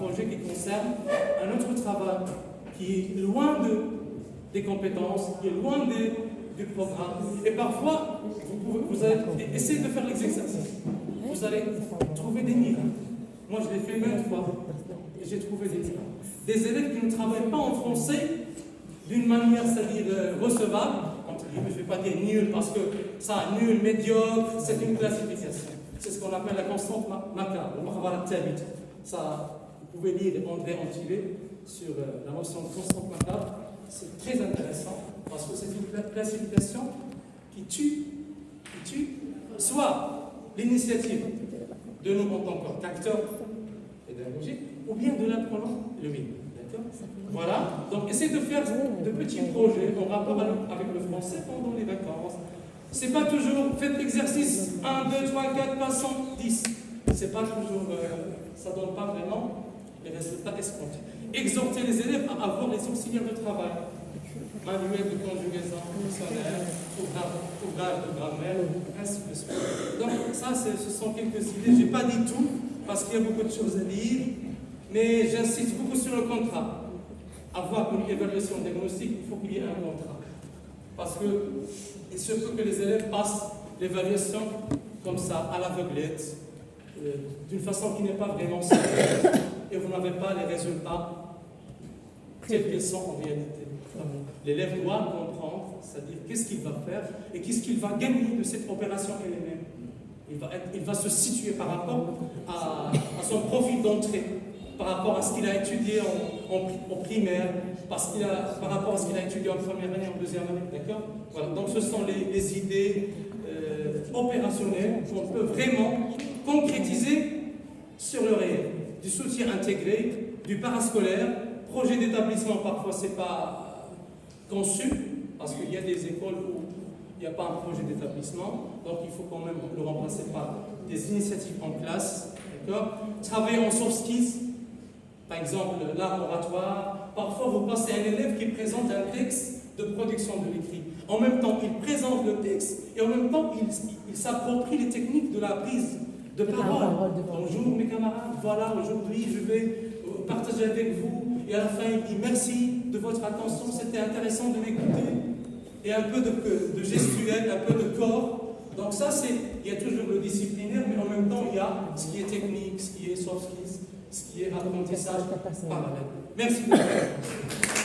projet qui concerne un autre travail qui est loin des compétences, qui est loin du programme. Et parfois, vous allez essayer de faire l'exercice. Vous allez trouver des miracles. Moi, je l'ai fait maintes fois et j'ai trouvé des miracles. Des élèves qui ne travaillent pas en français d'une manière, c'est-à-dire recevable. Je ne vais pas dire nul parce que ça, nul, médiocre, c'est une classification. C'est ce qu'on appelle la constante macabre. Ça, vous pouvez lire André Antillet sur la notion de constante macabre. C'est très intéressant parce que c'est une classification qui tue soit l'initiative de nous en tant qu'acteurs pédagogiques ou bien de l'apprenant lui-même. D'accord ? Voilà. Donc, essayez de faire de petits projets en rapport avec le français pendant les vacances. C'est pas toujours faites l'exercice 1, 2, 3, 4, passons 10. C'est pas toujours, ça donne pas vraiment les résultats escomptés. Exhorter les élèves à avoir les auxiliaires de travail, manuel de conjugaison, dictionnaire, ouvrage de grammaire, ainsi de suite. Donc ça, ce sont quelques idées. J'ai pas dit tout parce qu'il y a beaucoup de choses à lire, mais j'insiste beaucoup sur le contrat. Avoir une évaluation diagnostique, il faut qu'il y ait un contrat. Parce que il se peut que les élèves passent l'évaluation comme ça, à l'aveuglette, d'une façon qui n'est pas vraiment sérieuse, et vous n'avez pas les résultats tels qu'ils sont en réalité. L'élève doit comprendre, c'est-à-dire qu'est-ce qu'il va faire et qu'est-ce qu'il va gagner de cette opération elle-même. Il va se situer par rapport à son profil d'entrée, par rapport à ce qu'il a étudié en primaire, par rapport à ce qu'il a étudié en première année, en deuxième année, d'accord ? Voilà. Donc ce sont les idées opérationnelles qu'on peut vraiment concrétiser sur le réel. Du soutien intégré, du parascolaire, projet d'établissement, parfois c'est pas conçu, parce qu'il y a des écoles où il n'y a pas un projet d'établissement, donc il faut quand même le remplacer par des initiatives en classe, d'accord ? Travailler en soft skills, par exemple l'art oratoire. Parfois vous passez un élève qui présente un texte de production de l'écrit. En même temps, il présente le texte et en même temps, il s'approprie les techniques de la prise de parole. Bonjour mes camarades, voilà, aujourd'hui je vais partager avec vous. Et à la fin, il dit merci de votre attention, c'était intéressant de m'écouter. Et un peu de gestuel, un peu de corps. Donc ça, il y a toujours le disciplinaire, mais en même temps, il y a ce qui est technique, ce qui est soft skills, ce qui est apprentissage parallèle. Merci beaucoup.